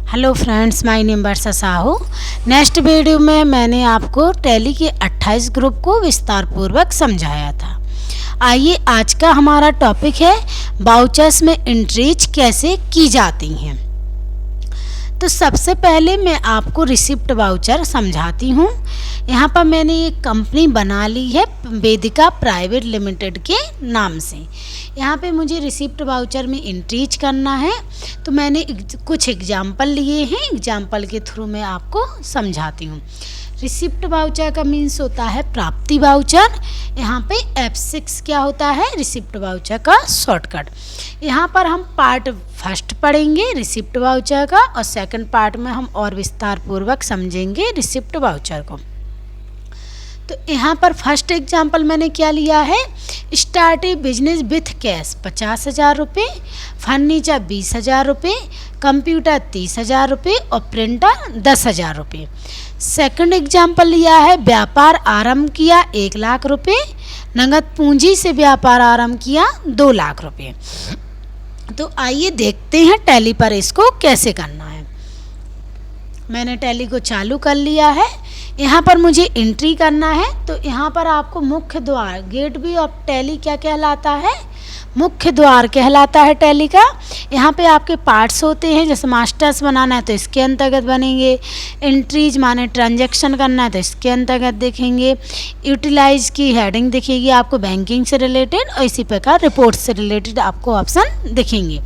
Hello friends, my name Varsha Sahu. Next video में मैंने आपको टैली के 28 ग्रुप को विस्तार पूर्वक समझाया था। आइए, आज का हमारा टॉपिक है वाउचर्स में एंट्रीज कैसे की जाती हैं। तो सबसे पहले मैं आपको रिसिप्ट वाउचर समझाती हूँ। यहाँ पर मैंने एक कंपनी बना ली है वेदिका प्राइवेट लिमिटेड के नाम से। यहाँ पे मुझे रिसिप्ट वाउचर में एंट्रीज करना है, तो मैंने कुछ एग्जाम्पल लिए हैं। एग्जाम्पल के थ्रू मैं आपको समझाती हूँ। रिसिप्ट वाउचर का मीन्स होता है प्राप्ति वाउचर। यहाँ पे F6 क्या होता है, रिसिप्ट वाउचर का शॉर्टकट। यहाँ पर हम पार्ट फर्स्ट पढ़ेंगे रिसिप्ट वाउचर का, और सेकंड पार्ट में हम और विस्तार पूर्वक समझेंगे रिसिप्ट वाउचर को। तो यहाँ पर फर्स्ट एग्जाम्पल मैंने क्या लिया है, start A business with cash 50,000 रुपये, फर्नीचर 20,000 रुपये, कंप्यूटर 30,000 रुपये और प्रिंटर 10,000 रुपये। सेकंड एग्जाम्पल लिया है व्यापार आरंभ किया 1 लाख रुपये, नगद पूंजी से व्यापार आरंभ किया 2 लाख रुपये। तो आइए देखते हैं टैली पर इसको कैसे करना है। मैंने टैली को चालू कर लिया है। यहाँ पर मुझे एंट्री करना है, तो यहाँ पर आपको मुख्य द्वार गेट वे ऑफ टैली क्या कहलाता है, मुख्य द्वार कहलाता है टैली का। यहाँ पे आपके पार्ट्स होते हैं, जैसे मास्टर्स बनाना है तो इसके अंतर्गत बनेंगे, एंट्रीज माने ट्रांजैक्शन करना है तो इसके अंतर्गत देखेंगे, यूटिलाइज की हेडिंग दिखेगी आपको बैंकिंग से रिलेटेड, और इसी प्रकार रिपोर्ट से रिलेटेड आपको ऑप्शन दिखेंगे।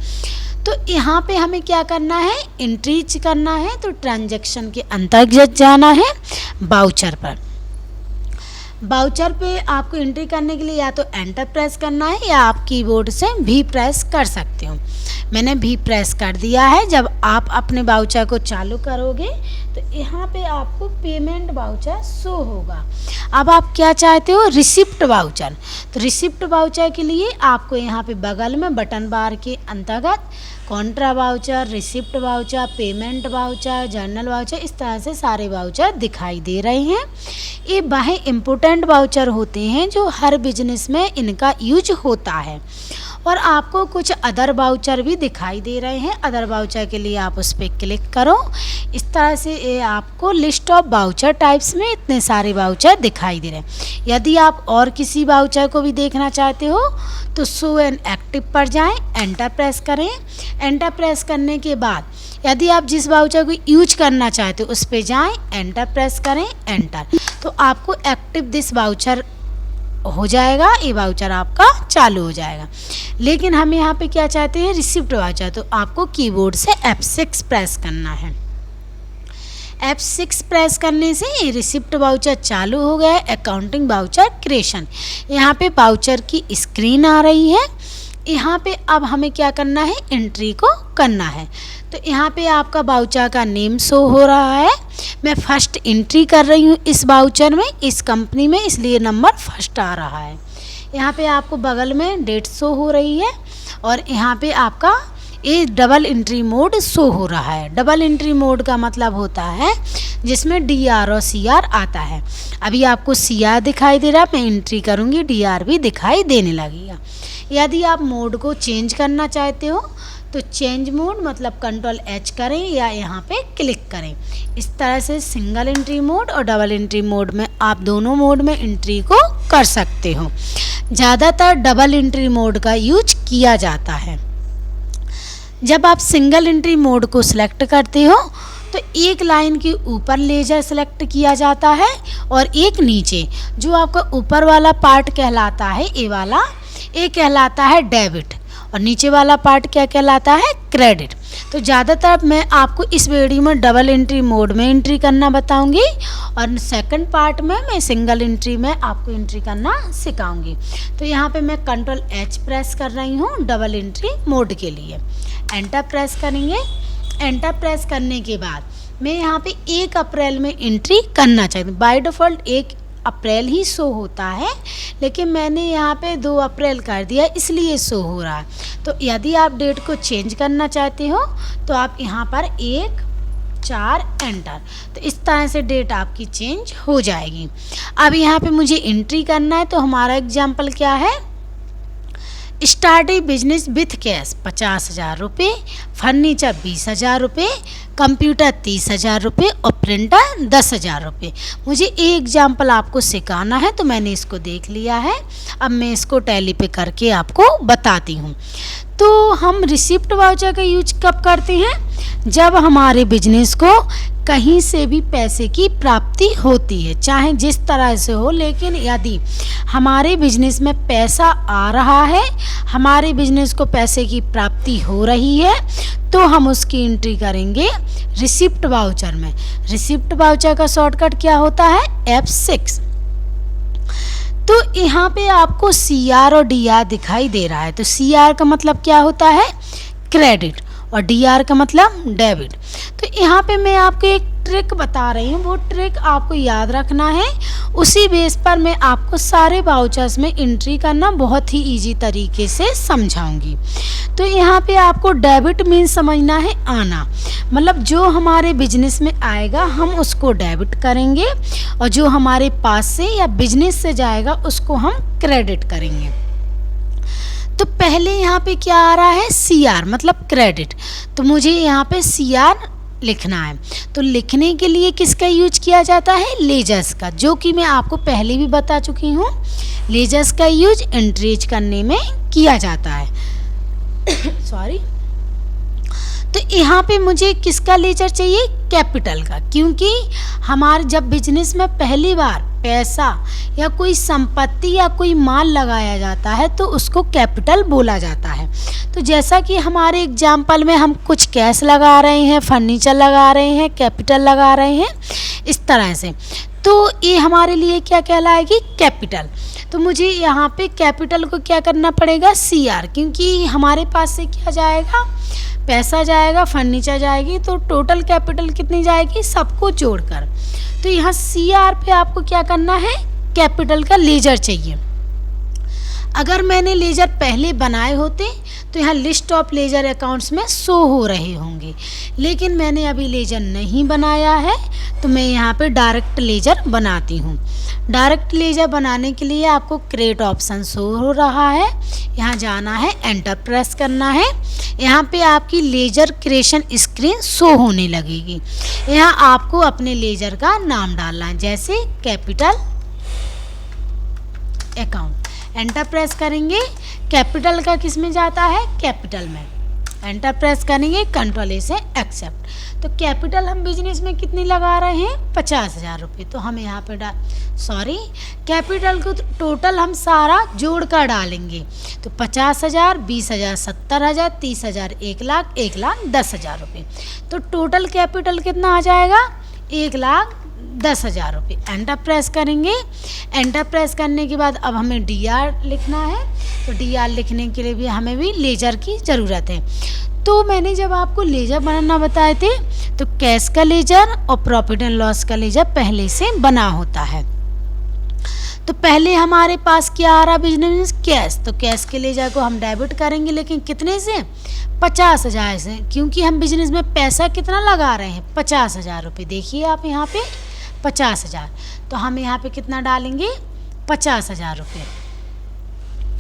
तो यहाँ पे हमें क्या करना है, एंट्रीज करना है, तो ट्रांजैक्शन के अंतर्गत जाना है वाउचर पर। वाउचर पे आपको एंट्री करने के लिए या तो एंटर प्रेस करना है, या आप कीबोर्ड से भी प्रेस कर सकते हो। मैंने भी प्रेस कर दिया है। जब आप अपने वाउचर को चालू करोगे तो यहाँ पे आपको पेमेंट वाउचर शो होगा। अब आप क्या चाहते हो, रिसिप्ट वाउचर। तो रिसिप्ट वाउचर के लिए आपको यहाँ पे बगल में बटन बार के अंतर्गत Contra voucher, receipt voucher, payment voucher, journal voucher, इस तरह से सारे वाउचर दिखाई दे रहे हैं। ये वह इम्पोर्टेंट वाउचर होते हैं जो हर बिजनेस में इनका यूज होता है। और आपको कुछ अदर वाउचर भी दिखाई दे रहे हैं। अदर वाउचर के लिए आप उस पर क्लिक करो। इस तरह से ये आपको लिस्ट ऑफ वाउचर टाइप्स में इतने सारे वाउचर दिखाई दे रहे हैं। यदि आप और किसी वाउचर को भी देखना चाहते हो तो शो एंड एक्टिव पर जाएं, एंटर प्रेस करें। एंटर प्रेस करने के बाद यदि आप जिस वाउचर को यूज करना चाहते हो उस पर जाएं, एंटर प्रेस करें, एंटर, तो आपको एक्टिव दिस वाउचर हो जाएगा। ये वाउचर आपका चालू हो जाएगा। लेकिन हम यहाँ पे क्या चाहते हैं, रिसिप्ट वाउचर, तो आपको कीबोर्ड से F6 प्रेस करना है। F6 प्रेस करने से ये रिसिप्ट वाउचर चालू हो गया है। अकाउंटिंग वाउचर क्रिएशन, यहाँ पे वाउचर की स्क्रीन आ रही है। यहाँ पे अब हमें क्या करना है, एंट्री को करना है। तो यहाँ पे आपका वाउचर का नेम शो हो रहा है। मैं फर्स्ट एंट्री कर रही हूँ इस वाउचर में, इस कंपनी में, इसलिए नंबर फर्स्ट आ रहा है। यहाँ पे आपको बगल में डेट शो हो रही है, और यहाँ पे आपका ये डबल एंट्री मोड शो हो रहा है। डबल एंट्री मोड का मतलब होता है जिसमें DR और CR आता है। अभी आपको CR दिखाई दे रहा है, मैं एंट्री करूँगी DR भी दिखाई देने लगेगा। यदि आप मोड को चेंज करना चाहते हो तो चेंज मोड मतलब Ctrl+H करें या यहाँ पे क्लिक करें। इस तरह से सिंगल एंट्री मोड और डबल एंट्री मोड में आप दोनों मोड में एंट्री को कर सकते हो। ज़्यादातर डबल एंट्री मोड का यूज किया जाता है। जब आप सिंगल एंट्री मोड को सिलेक्ट करते हो तो एक लाइन के ऊपर लेजर सेलेक्ट किया जाता है, और एक नीचे। जो आपका ऊपर वाला पार्ट कहलाता है ये वाला, ये कहलाता है डेबिट, और नीचे वाला पार्ट क्या कहलाता है, क्रेडिट। तो ज़्यादातर मैं आपको इस वीडियो में डबल एंट्री मोड में एंट्री करना बताऊंगी, और सेकंड पार्ट में मैं सिंगल एंट्री में आपको एंट्री करना सिखाऊंगी। तो यहाँ पे मैं Ctrl+H प्रेस कर रही हूँ डबल एंट्री मोड के लिए। एंटर प्रेस करेंगे। एंटर प्रेस करने के बाद मैं यहाँ पे 1 अप्रैल में एंट्री करना चाहती हूँ। By default 1 April he show होता है, लेकिन मैंने यहाँ पे 2 अप्रैल कर दिया इसलिए शो हो रहा है। तो यदि आप डेट को चेंज करना चाहते हो तो आप यहाँ पर 1/4 एंटर, तो इस तरह से डेट आपकी चेंज हो जाएगी। अब यहाँ पे मुझे एंट्री करना है, तो हमारा एग्जाम्पल क्या है, स्टार्टिंग बिजनेस विथ कैश 50,000 रुपये, फर्नीचर 20,000 रुपये, कंप्यूटर 30,000 रुपये और प्रिंटर 10,000 रुपये। मुझे एक एग्जाम्पल आपको सिखाना है तो मैंने इसको देख लिया है। अब मैं इसको टैली पे करके आपको बताती हूँ। तो हम रिसिप्ट वाउचर का यूज कब करते हैं? जब हमारे बिजनेस को कहीं से भी पैसे की प्राप्ति होती है, चाहे जिस तरह से हो, लेकिन यदि हमारे बिजनेस में पैसा आ रहा है, हमारे बिजनेस को पैसे की प्राप्ति हो रही है, तो हम उसकी एंट्री करेंगे रिसिप्ट वाउचर में। रिसिप्ट वाउचर का शॉर्टकट क्या होता है? F6। तो यहाँ पे आपको CR और DR दिखाई दे रहा है। तो CR का मतलब क्या होता है? क्रेडिट, और DR का मतलब डेबिट। तो यहाँ पे मैं आपको एक ट्रिक बता रही हूँ, वो ट्रिक आपको याद रखना है। उसी बेस पर मैं आपको सारे वाउचर्स में एंट्री करना बहुत ही इजी तरीके से समझाऊंगी। तो यहाँ पे आपको डेबिट मीन्स समझना है आना, मतलब जो हमारे बिजनेस में आएगा हम उसको डेबिट करेंगे, और जो हमारे पास से या बिजनेस से जाएगा उसको हम क्रेडिट करेंगे। तो पहले यहाँ पे क्या आ रहा है? CR मतलब क्रेडिट। तो मुझे यहाँ पे CR लिखना है। तो लिखने के लिए किसका यूज किया जाता है? लेजर्स का, जो कि मैं आपको पहले भी बता चुकी हूँ। लेजर्स का यूज एंट्रीज करने में किया जाता है। सॉरी। तो यहाँ पे मुझे किसका लेजर चाहिए? कैपिटल का, क्योंकि हमारे जब बिजनेस में पहली बार पैसा या कोई संपत्ति या कोई माल लगाया जाता है तो उसको कैपिटल बोला जाता है। तो जैसा कि हमारे एग्जाम्पल में हम कुछ कैश लगा रहे हैं, फर्नीचर लगा रहे हैं, कैपिटल लगा रहे हैं, इस तरह से, तो ये हमारे लिए क्या कहलाएगी? कैपिटल। तो मुझे यहाँ पे कैपिटल को क्या करना पड़ेगा? CR, क्योंकि हमारे पास से क्या जाएगा? पैसा जाएगा, फर्नीचर जाएगी, तो टोटल कैपिटल कितनी जाएगी? सबको जोड़कर। तो यहाँ CR पे आपको क्या करना है? कैपिटल का लेजर चाहिए। अगर मैंने लेजर पहले बनाए होते तो यहाँ लिस्ट ऑफ लेजर अकाउंट्स में शो हो रहे होंगे, लेकिन मैंने अभी लेजर नहीं बनाया है, तो मैं यहाँ पे डायरेक्ट लेजर बनाती हूँ। डायरेक्ट लेजर बनाने के लिए आपको क्रिएट ऑप्शन शो हो रहा है, यहाँ जाना है, एंटर प्रेस करना है। यहाँ पे आपकी लेजर क्रिएशन स्क्रीन शो होने लगेगी। यहाँ आपको अपने लेजर का नाम डालना है, जैसे कैपिटल अकाउंट। एंटर प्रेस करेंगे, कैपिटल का किस में जाता है? कैपिटल में। एंटर प्रेस करेंगे, कंट्रोल A से एक्सेप्ट। तो कैपिटल हम बिजनेस में कितनी लगा रहे हैं? 50,000 रुपये। तो हम यहाँ पे कैपिटल को टोटल हम सारा जोड़ कर डालेंगे। तो 50,000, 20,000, 70,000, 30,000, 1,00,000, 1,10,000 रुपये। तो टोटल कैपिटल कितना आ जाएगा? 1,10,000 रुपये। एंटर प्रेस करेंगे। एंटर प्रेस करने के बाद अब हमें DR लिखना है। तो DR लिखने के लिए भी हमें भी लेजर की ज़रूरत है। तो मैंने जब आपको लेजर बनाना बताए थे तो कैश का लेजर और प्रॉफिट एंड लॉस का लेजर पहले से बना होता है। तो पहले हमारे पास क्या आ रहा बिजनेस? कैश। तो कैश के लेजर को हम डेबिट करेंगे, लेकिन कितने से? 50,000 से, क्योंकि हम बिजनेस में पैसा कितना लगा रहे हैं? 50,000 रुपये। देखिए आप यहाँ पे 50,000, तो हम यहाँ पे कितना डालेंगे? 50,000 रुपये।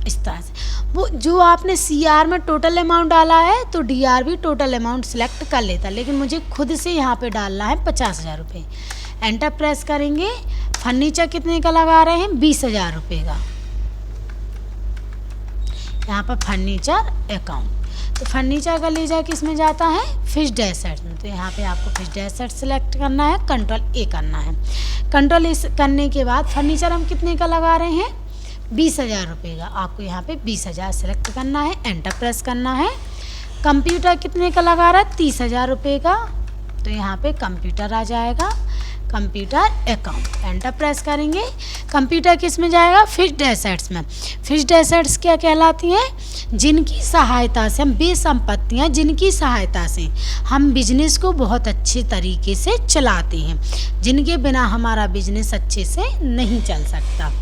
इस तरह से वो जो आपने CR में टोटल अमाउंट डाला है तो DR भी टोटल अमाउंट सेलेक्ट कर लेता, लेकिन मुझे खुद से यहाँ पे डालना है 50,000 रुपये। एंटर प्रेस करेंगे। फर्नीचर कितने का लगा रहे हैं? 20,000 रुपये का। यहाँ पर फर्नीचर अकाउंट। तो फर्नीचर का लेजर किस में जाता है? फिक्स्ड एसेट्स में। तो यहाँ पे आपको फिक्स्ड एसेट्स सेलेक्ट करना है, कंट्रोल A करना है। कंट्रोल A करने के बाद फर्नीचर हम कितने का लगा रहे हैं? 20,000 रुपये का। आपको यहाँ पे 20,000 सेलेक्ट करना है, एंटर प्रेस करना है। कंप्यूटर कितने का लगा रहा है? 30,000 रुपये का। तो यहाँ पे कंप्यूटर आ जाएगा, कंप्यूटर अकाउंट। एंटर प्रेस करेंगे। कंप्यूटर किस में जाएगा? फिक्स्ड एसेट्स में। फिक्स्ड एसेट्स क्या कहलाती हैं? जिनकी सहायता से हम, बेसंपत्तियाँ जिनकी सहायता से हम बिजनेस को बहुत अच्छे तरीके से चलाते हैं, जिनके बिना हमारा बिजनेस अच्छे से नहीं चल सकता।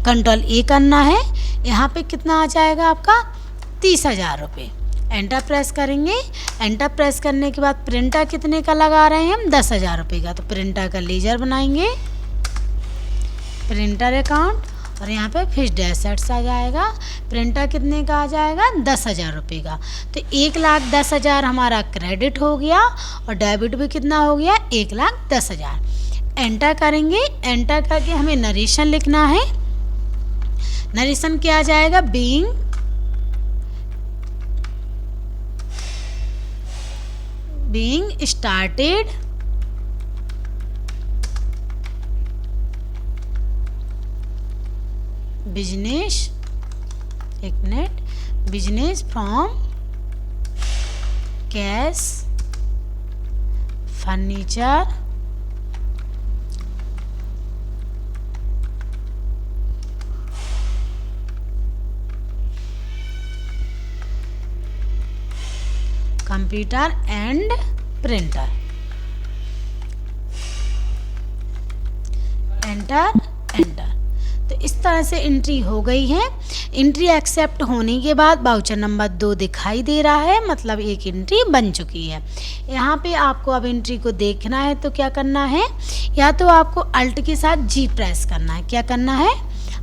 कंट्रोल A करना है। यहाँ पे कितना आ जाएगा आपका? 30,000 रुपये। एंटर प्रेस करेंगे। एंटर प्रेस करने के बाद प्रिंटर कितने का लगा रहे हैं हम? 10,000 रुपये का। तो प्रिंटर का लेजर बनाएंगे, प्रिंटर अकाउंट, और यहाँ पे फिक्स्ड एसेट्स आ जाएगा। प्रिंटर कितने का आ जाएगा? 10,000 रुपये का। तो 1,10,000 हमारा क्रेडिट हो गया और डेबिट भी कितना हो गया? 1,10,000। एंटर करेंगे। एंटर करके हमें नरेशन लिखना है। नरेशन क्या आ जाएगा? बीइंग स्टार्टेड बिजनेस, एक minute, business from cash furniture computer and printer. Enter enter. तो इस तरह से एंट्री हो गई है। एंट्री एक्सेप्ट होने के बाद वाउचर नंबर 2 दिखाई दे रहा है, मतलब एक एंट्री बन चुकी है। यहाँ पे आपको अब एंट्री को देखना है तो क्या करना है? या तो आपको अल्ट के साथ जी प्रेस करना है। क्या करना है?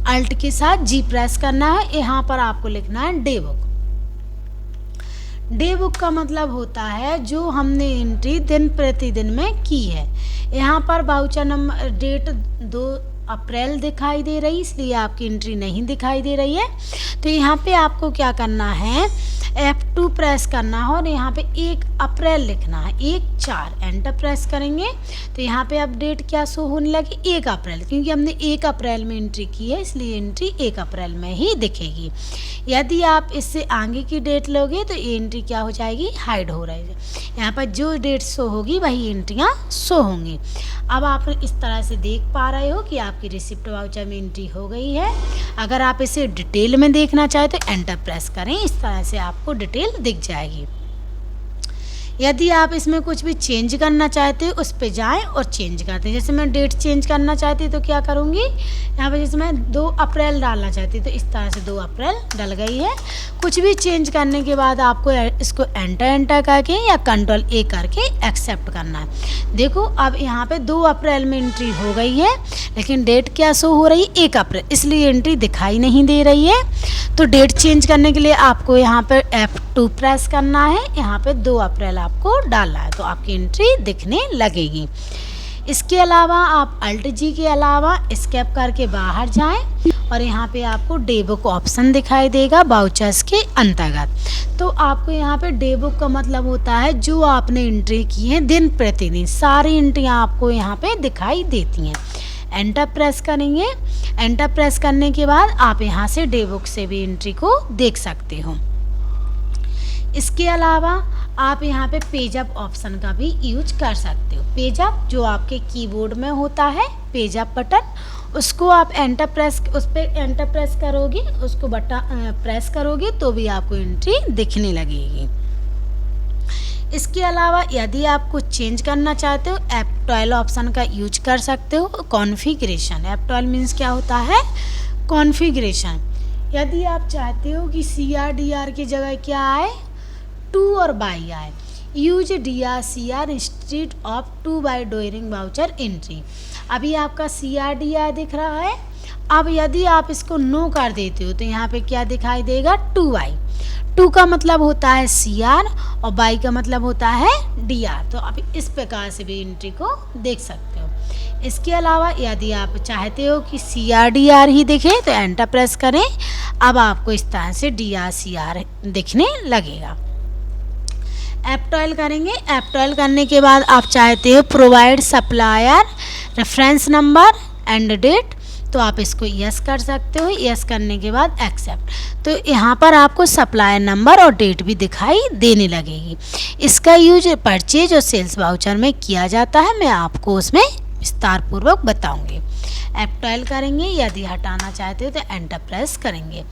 अल्ट के साथ जी प्रेस करना है। यहाँ पर आपको लिखना है डे बुक। डे बुक का मतलब होता है जो हमने एंट्री दिन प्रतिदिन में की है। यहाँ पर वाउचर नंबर डेट 2 अप्रैल दिखाई दे रही, इसलिए आपकी एंट्री नहीं दिखाई दे रही है। तो यहाँ पे आपको क्या करना है? F2 प्रेस करना है और यहाँ पे 1 अप्रैल लिखना है, 1/4। एंटर प्रेस करेंगे तो यहाँ पे अब डेट क्या शो होने लगी? 1 अप्रैल, क्योंकि हमने 1 अप्रैल में एंट्री की है, इसलिए एंट्री 1 अप्रैल में ही दिखेगी। यदि आप इससे आगे की डेट लोगे तो ये एंट्री क्या हो जाएगी? हाइड हो रही है। यहाँ पर जो डेट शो होगी वही एंट्रियाँ शो होंगी। अब आप इस तरह से देख पा रहे हो कि आपकी रिसिप्ट वाउचर में एंट्री हो गई है। अगर आप इसे डिटेल में देखना चाहें तो एंटर प्रेस करें, इस तरह से आपको डिटेल दिख जाएगी। यदि आप इसमें कुछ भी चेंज करना चाहते हो उस पे जाएं और चेंज करते हैं। जैसे मैं डेट चेंज करना चाहती तो क्या करूँगी? यहाँ पे जैसे मैं 2 अप्रैल डालना चाहती तो इस तरह से 2 अप्रैल डल गई है। कुछ भी चेंज करने के बाद आपको इसको एंटर करके या कंट्रोल A करके एक्सेप्ट करना है। देखो अब यहाँ पे 2 अप्रैल में एंट्री हो गई है, लेकिन डेट क्या शो हो रही है? 1 अप्रैल, इसलिए एंट्री दिखाई नहीं दे रही है। तो डेट चेंज करने के लिए आपको यहाँ पर F2 प्रेस करना है। यहाँ पे 2 अप्रैल आपको डालना है तो आपकी एंट्री दिखने लगेगी। इसके अलावा आप अल्ट जी के अलावा एस्केप करके बाहर जाएं और यहाँ पे आपको डे बुक ऑप्शन दिखाई देगा वाउचर्स के अंतर्गत। तो आपको यहाँ पे डे बुक का मतलब होता है जो आपने एंट्री की है दिन प्रतिदिन, सारी एंट्रियाँ आपको यहाँ पे दिखाई देती हैं। एंटर प्रेस करेंगे। एंटर प्रेस करने के बाद आप यहाँ से डे बुक से भी एंट्री को देख सकते हो। इसके अलावा आप यहाँ पे पेज अप ऑप्शन का भी यूज कर सकते हो। पेज अप जो आपके कीबोर्ड में होता है, पेज अप बटन, उसको आप एंटर प्रेस, उस पर एंटर प्रेस करोगे, उसको बटन प्रेस करोगे तो भी आपको एंट्री दिखने लगेगी। इसके अलावा यदि आप कुछ चेंज करना चाहते हो F12 ऑप्शन का यूज कर सकते हो। कॉन्फ़िगरेशन, F12 मीन्स क्या होता है? कॉन्फ़िगरेशन। यदि आप चाहते हो कि CR/DR की जगह क्या आए? टू और बाई आए। Use DRCR instead of two by during voucher entry. अभी आपका CR/DR दिख रहा है। अब यदि आप इसको नो कर देते हो तो यहाँ पे क्या दिखाई देगा? 2i। 2 का मतलब होता है CR और बाई का मतलब होता है DR। तो आप इस प्रकार से भी एंट्री को देख सकते हो। इसके अलावा यदि आप चाहते हो कि CR/DR ही दिखे तो एंटर प्रेस करें। अब आपको इस तरह से DRCR दिखने लगेगा। F12 करेंगे। F12 करने के बाद आप चाहते हो provide supplier reference number and date, तो आप इसको यस कर सकते हो। यस करने के बाद एक्सेप्ट, तो यहाँ पर आपको सप्लायर नंबर और डेट भी दिखाई देने लगेगी। इसका यूज परचेज और सेल्स वाउचर में किया जाता है, मैं आपको उसमें विस्तार पूर्वक बताऊंगी। F12 करेंगे। यदि हटाना चाहते हो तो एंटर प्रेस करेंगे।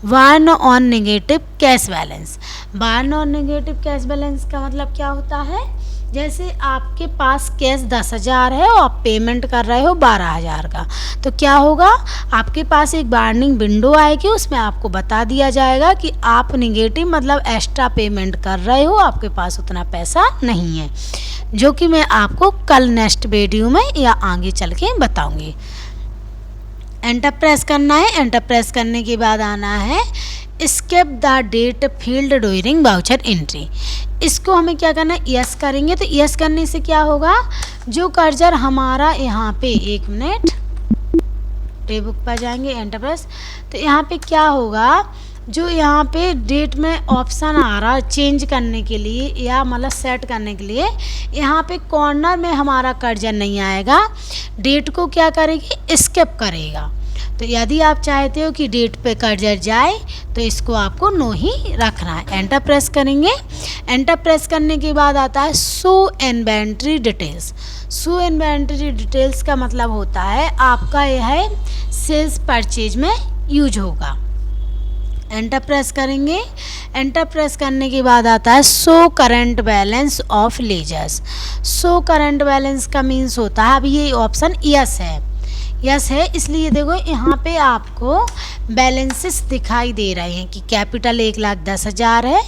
Warn on negative cash balance. Warn on negative cash balance का मतलब क्या होता है? जैसे आपके पास कैश 10,000 है और आप पेमेंट कर रहे हो 12,000 का, तो क्या होगा? आपके पास एक वार्निंग विंडो आएगी, उसमें आपको बता दिया जाएगा कि आप नेगेटिव मतलब एक्स्ट्रा पेमेंट कर रहे हो, आपके पास उतना पैसा नहीं है, जो कि मैं आपको कल नेक्स्ट वीडियो में या आगे चल के बताऊंगी। एंटर प्रेस करना है। एंटर प्रेस करने के बाद आना है skip the date field during voucher entry. इसको हमें क्या करना है, यस करेंगे। तो यस करने से क्या होगा, जो कर्सर हमारा यहाँ पे, 1 मिनट, टेबुक पर जाएंगे, एंटर प्रेस, तो यहाँ पे क्या होगा, जो यहाँ पे डेट में ऑप्शन आ रहा है चेंज करने के लिए या मतलब सेट करने के लिए, यहाँ पे कॉर्नर में हमारा कर्सर नहीं आएगा, डेट को क्या करेगी, स्किप करेगा। तो यदि आप चाहते हो कि डेट पे कर्सर जाए तो इसको आपको नो ही रखना है। एंटर प्रेस करेंगे। एंटर प्रेस करने के बाद आता है show inventory details. Show inventory details का मतलब होता है आपका यह है सेल्स परचेज में यूज होगा। एंटर प्रेस करेंगे। एंटर प्रेस करने के बाद आता है show current balance of ledgers. Show current balance का मीन्स होता है, अब ये ऑप्शन यस है, यस है, इसलिए देखो यहाँ पे आपको बैलेंसेस दिखाई दे रहे हैं कि कैपिटल 1,10,000 है,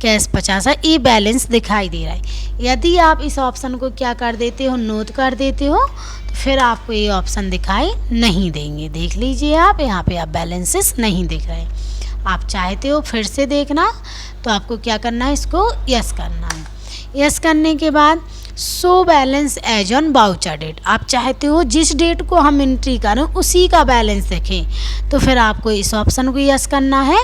कैश 50 है, ये बैलेंस दिखाई दे रहा है। यदि आप इस ऑप्शन को क्या कर देते हो, नोट कर देते हो, तो फिर आपको ये ऑप्शन दिखाई नहीं देंगे। देख लीजिए आप, यहाँ पे आप बैलेंसेस नहीं दिख रहे। आप चाहते हो फिर से देखना तो आपको क्या करना है, इसको यस करना है। यस करने के बाद show balance as on voucher date. आप चाहते हो जिस डेट को हम एंट्री करें उसी का बैलेंस देखें, तो फिर आपको इस ऑप्शन को यस करना है।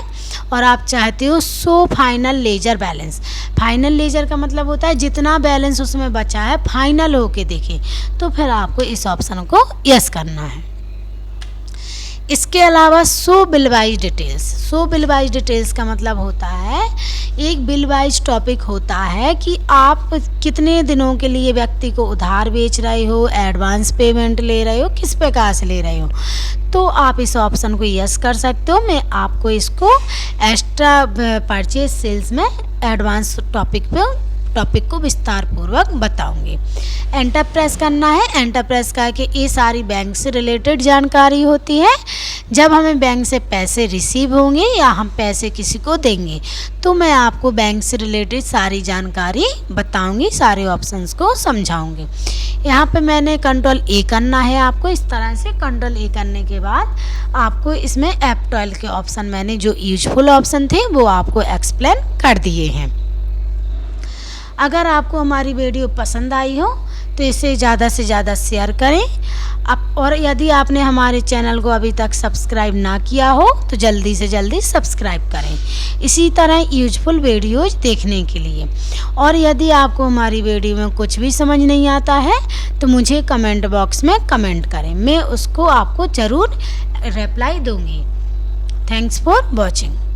और आप चाहते हो show final ledger balance. Final ledger का मतलब होता है जितना बैलेंस उसमें बचा है फाइनल होके देखें, तो फिर आपको इस ऑप्शन को यस करना है। इसके अलावा show bill wise details. Show bill wise details का मतलब होता है, एक बिल वाइज टॉपिक होता है कि आप कितने दिनों के लिए व्यक्ति को उधार बेच रहे हो, एडवांस पेमेंट ले रहे हो, किस प्रकार से ले रहे हो, तो आप इस ऑप्शन को यस कर सकते हो। मैं आपको इसको एक्स्ट्रा परचेज सेल्स में एडवांस टॉपिक को विस्तार पूर्वक बताऊंगी। एंटर प्रेस करना है। एंटर प्रेस करके ये सारी बैंक से रिलेटेड जानकारी होती है। जब हमें बैंक से पैसे रिसीव होंगे या हम पैसे किसी को देंगे तो मैं आपको बैंक से रिलेटेड सारी जानकारी बताऊंगी, सारे ऑप्शंस को समझाऊंगी। यहाँ पे मैंने कंट्रोल ए करना है आपको। इस तरह से कंट्रोल ए करने के बाद आपको इसमें F12 के ऑप्शन, मैंने जो यूजफुल ऑप्शन थे वो आपको एक्सप्लेन कर दिए हैं। अगर आपको हमारी वीडियो पसंद आई हो तो इसे ज़्यादा से ज़्यादा शेयर करें। और यदि आपने हमारे चैनल को अभी तक सब्सक्राइब ना किया हो तो जल्दी से जल्दी सब्सक्राइब करें इसी तरह यूजफुल वीडियोज देखने के लिए। और यदि आपको हमारी वीडियो में कुछ भी समझ नहीं आता है तो मुझे कमेंट बॉक्स में कमेंट करें, मैं उसको आपको ज़रूर रिप्लाई दूँगी। Thanks for watching.